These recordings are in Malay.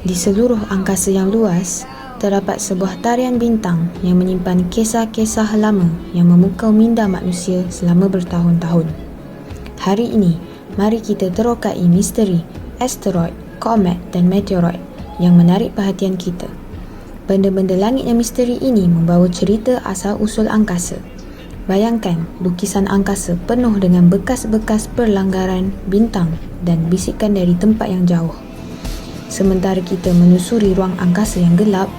Di seluruh angkasa yang luas, terdapat sebuah tarian bintang yang menyimpan kisah-kisah lama yang memukau minda manusia selama bertahun-tahun. Hari ini, mari kita terokai misteri asteroid, komet dan meteoroid yang menarik perhatian kita. Benda-benda langit yang misteri ini membawa cerita asal-usul angkasa. Bayangkan lukisan angkasa penuh dengan bekas-bekas perlanggaran bintang dan bisikan dari tempat yang jauh. Sementara kita menyusuri ruang angkasa yang gelap,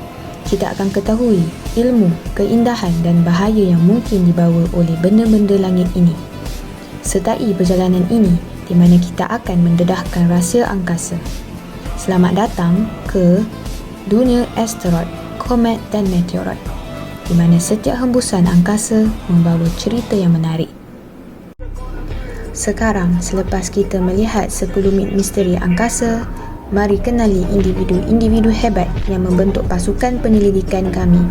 kita akan ketahui ilmu, keindahan dan bahaya yang mungkin dibawa oleh benda-benda langit ini. Sertai perjalanan ini di mana kita akan mendedahkan rahsia angkasa. Selamat datang ke dunia asteroid, komet dan meteoroid, di mana setiap hembusan angkasa membawa cerita yang menarik. Sekarang, selepas kita melihat sekelumit misteri angkasa, mari kenali individu-individu hebat yang membentuk pasukan penyelidikan kami.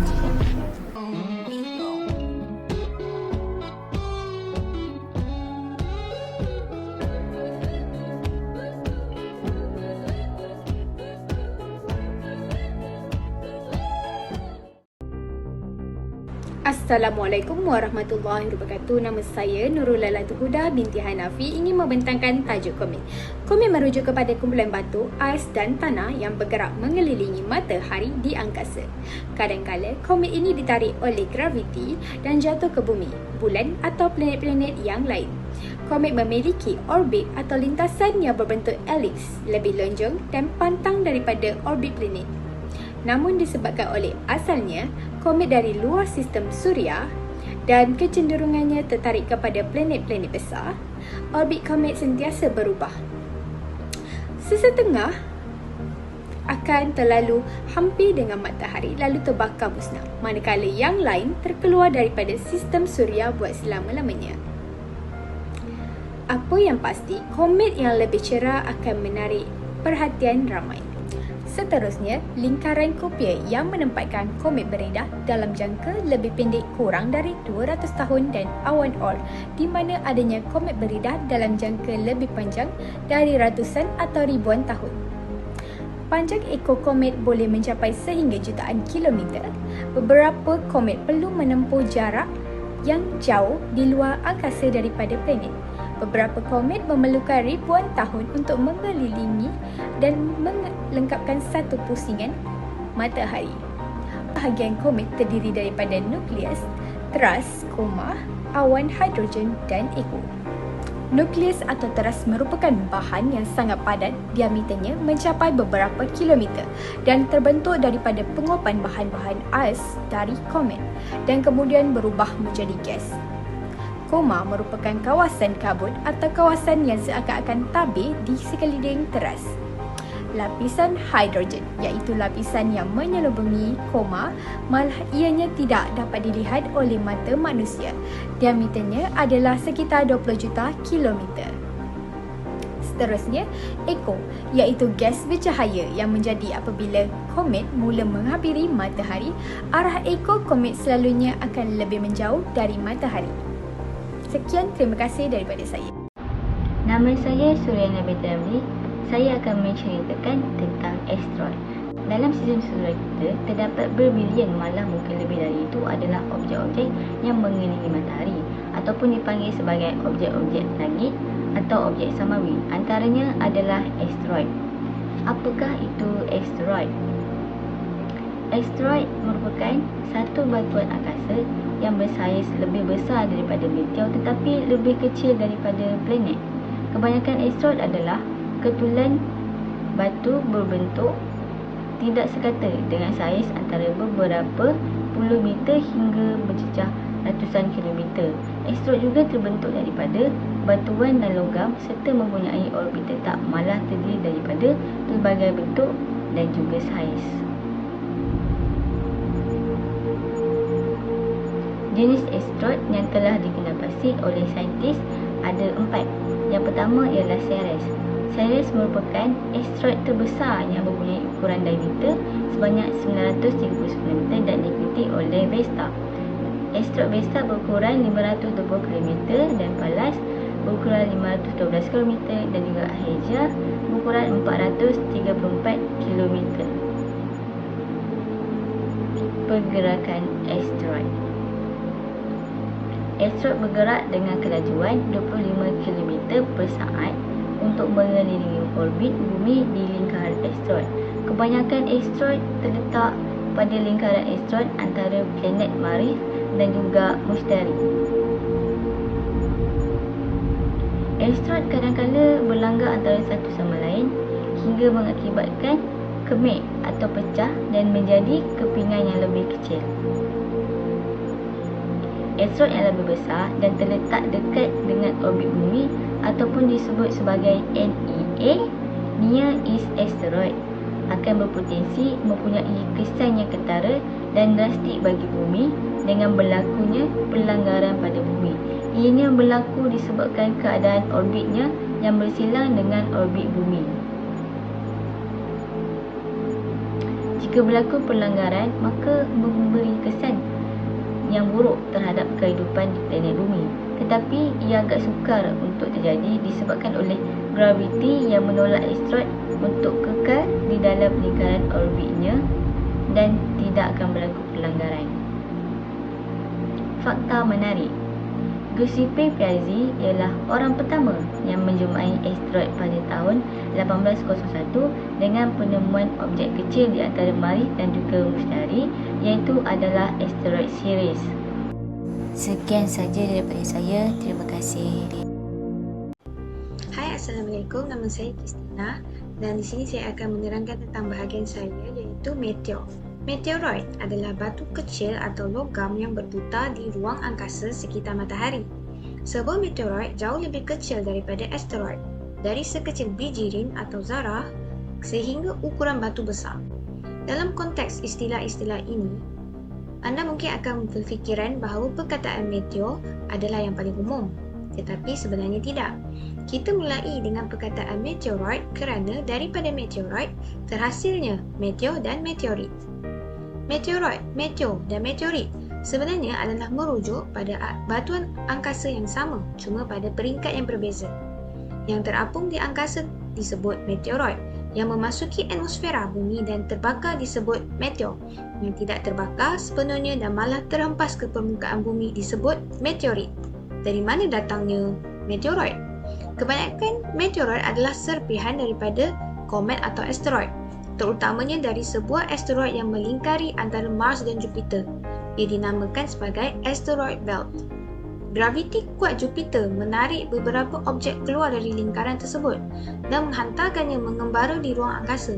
Assalamualaikum warahmatullahi wabarakatuh. Nama saya Nurul Lailatul Huda binti Hanafi ingin membentangkan tajuk komit. Komit merujuk kepada kumpulan batu, ais dan tanah yang bergerak mengelilingi matahari di angkasa. Kadang-kala komit ini ditarik oleh graviti dan jatuh ke bumi, bulan atau planet-planet yang lain. Komit memiliki orbit atau lintasan yang berbentuk elips, lebih lonjong dan pantang daripada orbit planet. Namun disebabkan oleh asalnya komit dari luar sistem suria dan kecenderungannya tertarik kepada planet-planet besar, orbit komit sentiasa berubah. Sesetengah akan terlalu hampir dengan matahari lalu terbakar musnah, manakala yang lain terkeluar daripada sistem suria buat selama-lamanya. Apa yang pasti, komit yang lebih cerah akan menarik perhatian ramai. Seterusnya, lingkaran Kuiper yang menempatkan komit beredar dalam jangka lebih pendek kurang dari 200 tahun dan awan Oort di mana adanya komit beredar dalam jangka lebih panjang dari ratusan atau ribuan tahun. Panjang ekor komit boleh mencapai sehingga jutaan kilometer. Beberapa komit perlu menempuh jarak yang jauh di luar angkasa daripada planet. Beberapa komit memerlukan ribuan tahun untuk mengelilingi dan melengkapkan satu pusingan matahari. Bahagian komit terdiri daripada nukleus, teras, koma, awan hidrogen dan eko. Nukleus atau teras merupakan bahan yang sangat padat, diameternya mencapai beberapa kilometer dan terbentuk daripada penguapan bahan-bahan ais dari komit dan kemudian berubah menjadi gas. Koma merupakan kawasan kabut atau kawasan yang seakan-akan tabir di sekeliling teras. Lapisan hidrogen iaitu lapisan yang menyelubungi koma, malah ianya tidak dapat dilihat oleh mata manusia. Diameternya adalah sekitar 20 juta kilometer. Seterusnya, eko iaitu gas bercahaya yang menjadi apabila komit mula menghampiri matahari, arah eko komit selalunya akan lebih menjauh dari matahari. Sekian, terima kasih daripada saya. Nama saya Suryana Betramli. Saya akan menceritakan tentang asteroid. Dalam sistem suria kita, terdapat berbilion, malah mungkin lebih dari itu adalah objek-objek yang mengelilingi matahari ataupun dipanggil sebagai objek-objek langit atau objek samawi. Antaranya adalah asteroid. Apakah itu asteroid? Asteroid merupakan satu batuan angkasa yang bersaiz lebih besar daripada meteor tetapi lebih kecil daripada planet. Kebanyakan asteroid adalah ketulan batu berbentuk tidak sekata dengan saiz antara beberapa puluh meter hingga berjejak ratusan kilometer. Asteroid juga terbentuk daripada batuan dan logam serta mempunyai orbit tetap, malah terdiri daripada pelbagai bentuk dan juga saiz. Jenis asteroid yang telah dikenal pasti oleh saintis ada 4. Yang pertama ialah Ceres. Ceres merupakan asteroid terbesar yang mempunyai ukuran diameter sebanyak 939 km dan diikuti oleh Vesta. Asteroid Vesta berukuran 520 km dan Pallas berukuran 512 km dan juga Hejia berukuran 434 km. gerakan asteroid. Asteroid bergerak dengan kelajuan 25 km per saat untuk mengelilingi orbit bumi di lingkaran asteroid. Kebanyakan asteroid terletak pada lingkaran asteroid antara planet Mars dan juga Mustari. Asteroid kadang-kala berlanggar antara satu sama lain hingga mengakibatkan kemik atau pecah dan menjadi kepingan yang lebih kecil. Asteroid yang lebih besar dan terletak dekat dengan orbit bumi ataupun disebut sebagai NEA, Near East Asteroid, akan berpotensi mempunyai kesan yang ketara dan drastik bagi bumi dengan berlakunya pelanggaran pada bumi. Ianya berlaku disebabkan keadaan orbitnya yang bersilang dengan orbit bumi. Jika berlaku pelanggaran, maka memberi kesan yang buruk terhadap kehidupan di planet bumi. Tetapi ia agak sukar untuk terjadi disebabkan oleh graviti yang menolak asteroid untuk kekal di dalam lingkaran orbitnya dan tidak akan berlaku pelanggaran. Fakta menarik. Giuseppe Piazzi ialah orang pertama yang menjumpai asteroid pada tahun 1801 dengan penemuan objek kecil di antara Mars dan juga Mustari, iaitu adalah asteroid Ceres. Sekian saja daripada saya. Terima kasih. Hai, Assalamualaikum. Nama saya Kristina dan di sini saya akan menerangkan tentang bahagian saya iaitu meteor. Meteoroid adalah batu kecil atau logam yang berbuta di ruang angkasa sekitar matahari. Sebuah meteoroid jauh lebih kecil daripada asteroid, dari sekecil bijirin atau zarah sehingga ukuran batu besar. Dalam konteks istilah-istilah ini, anda mungkin akan berfikiran bahawa perkataan meteor adalah yang paling umum, tetapi sebenarnya tidak. Kita mulai dengan perkataan meteoroid kerana daripada meteoroid terhasilnya meteor dan meteorit. Meteoroid, meteor dan meteorit sebenarnya adalah merujuk pada batuan angkasa yang sama, cuma pada peringkat yang berbeza. Yang terapung di angkasa disebut meteoroid, yang memasuki atmosfera bumi dan terbakar disebut meteor, yang tidak terbakar sepenuhnya dan malah terhempas ke permukaan bumi disebut meteorit. Dari mana datangnya meteoroid? Kebanyakan meteoroid adalah serpihan daripada komet atau asteroid, terutamanya dari sebuah asteroid yang melingkari antara Mars dan Jupiter. Ia dinamakan sebagai asteroid belt. Graviti kuat Jupiter menarik beberapa objek keluar dari lingkaran tersebut dan menghantarkannya mengembara di ruang angkasa,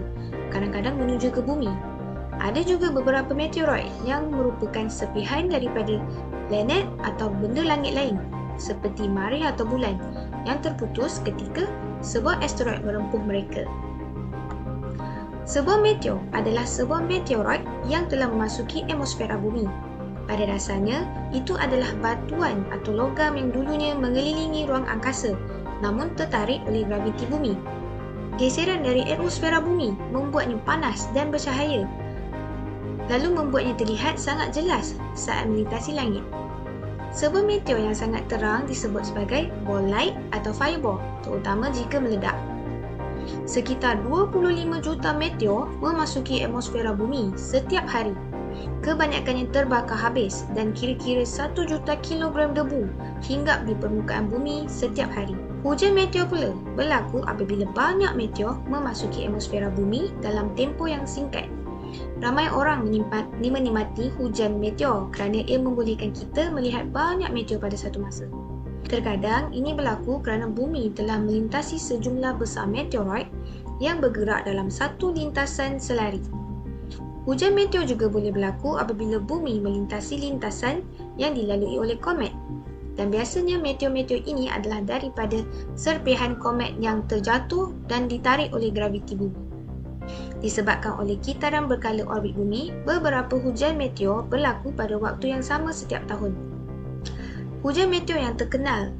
kadang-kadang menuju ke bumi. Ada juga beberapa meteoroid yang merupakan serpihan daripada planet atau benda langit lain, seperti Mars atau bulan, yang terputus ketika sebuah asteroid merempuh mereka. Sebuah meteor adalah sebuah meteoroid yang telah memasuki atmosfera bumi. Pada dasarnya, itu adalah batuan atau logam yang dulunya mengelilingi ruang angkasa, namun tertarik oleh graviti bumi. Geseran dari atmosfera bumi membuatnya panas dan bercahaya, lalu membuatnya terlihat sangat jelas saat melintasi langit. Sebuah meteor yang sangat terang disebut sebagai ball light atau fireball, terutama jika meledak. Sekitar 25 juta meteor memasuki atmosfera bumi setiap hari. Kebanyakannya terbakar habis dan kira-kira 1 juta kilogram debu hinggap di permukaan bumi setiap hari. Hujan meteor pula berlaku apabila banyak meteor memasuki atmosfera bumi dalam tempoh yang singkat. Ramai orang menikmati hujan meteor kerana ia membolehkan kita melihat banyak meteor pada satu masa. Terkadang ini berlaku kerana bumi telah melintasi sejumlah besar meteoroid yang bergerak dalam satu lintasan selari. Hujan meteor juga boleh berlaku apabila bumi melintasi lintasan yang dilalui oleh komet. Dan biasanya meteor-meteor ini adalah daripada serpihan komet yang terjatuh dan ditarik oleh graviti bumi. Disebabkan oleh kitaran berkala orbit bumi, beberapa hujan meteor berlaku pada waktu yang sama setiap tahun. Hujan meteor yang terkenal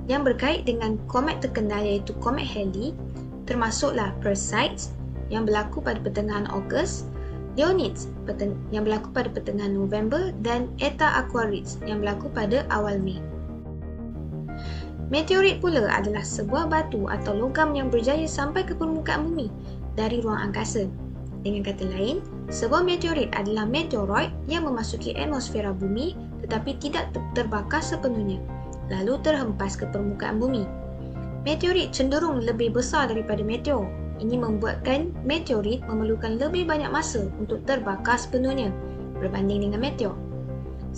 yang berkait dengan komet terkenal iaitu komet Halley termasuklah Perseids yang berlaku pada pertengahan Ogos, Leonids yang berlaku pada pertengahan November dan Eta Aquarids yang berlaku pada awal Mei. Meteorit pula adalah sebuah batu atau logam yang berjaya sampai ke permukaan bumi dari ruang angkasa. Dengan kata lain, sebuah meteorit adalah meteoroid yang memasuki atmosfera bumi tetapi tidak terbakar sepenuhnya, lalu terhempas ke permukaan bumi. Meteorit cenderung lebih besar daripada meteor. Ini membuatkan meteorit memerlukan lebih banyak masa untuk terbakar sepenuhnya berbanding dengan meteor.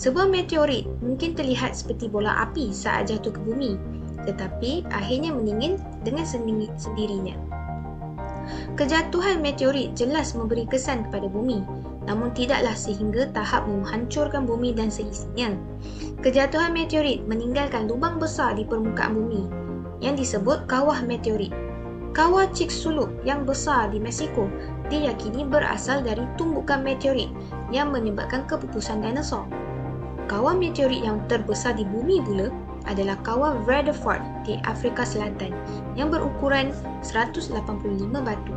Sebuah meteorit mungkin terlihat seperti bola api saat jatuh ke bumi, tetapi akhirnya mendingin dengan sendirinya. Kejatuhan meteorit jelas memberi kesan kepada bumi, namun tidaklah sehingga tahap menghancurkan bumi dan seisinya. Kejatuhan meteorit meninggalkan lubang besar di permukaan bumi yang disebut kawah meteorit. Kawah Chicxulub yang besar di Mexico diyakini berasal dari tumbukan meteorit yang menyebabkan keputusan dinosaur. Kawah meteorit yang terbesar di bumi pula adalah kawah Vredefort di Afrika Selatan yang berukuran 185 batu.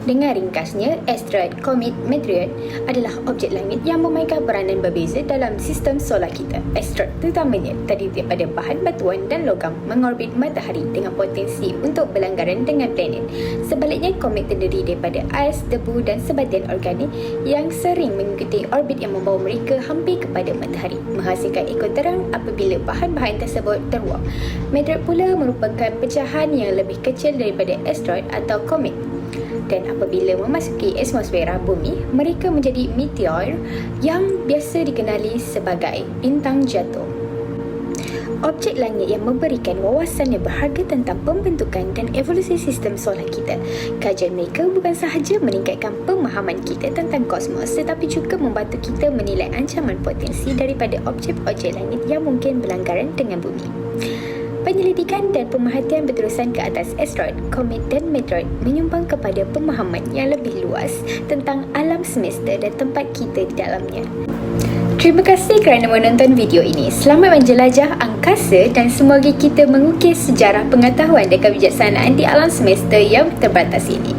Dengan ringkasnya, asteroid, komet, meteorit adalah objek langit yang memainkan peranan berbeza dalam sistem solar kita. Asteroid terutamanya terdiri daripada bahan batuan dan logam mengorbit matahari dengan potensi untuk berlanggaran dengan planet. Sebaliknya, komet terdiri daripada ais, debu dan sebahagian organik yang sering mengikuti orbit yang membawa mereka hampir kepada matahari, menghasilkan ekor terang apabila bahan-bahan tersebut teruap. Meteorit pula merupakan pecahan yang lebih kecil daripada asteroid atau komet. Dan apabila memasuki atmosfera bumi, mereka menjadi meteor yang biasa dikenali sebagai bintang jatuh. Objek langit yang memberikan wawasan yang berharga tentang pembentukan dan evolusi sistem solar kita. Kajian mereka bukan sahaja meningkatkan pemahaman kita tentang kosmos, tetapi juga membantu kita menilai ancaman potensi daripada objek-objek langit yang mungkin berlanggaran dengan bumi. Penyelidikan dan pemerhatian berterusan ke atas asteroid, komet dan meteorit menyumbang kepada pemahaman yang lebih luas tentang alam semesta dan tempat kita di dalamnya. Terima kasih kerana menonton video ini. Selamat menjelajah angkasa dan semoga kita mengukir sejarah pengetahuan dan kebijaksanaan di alam semesta yang terbatas ini.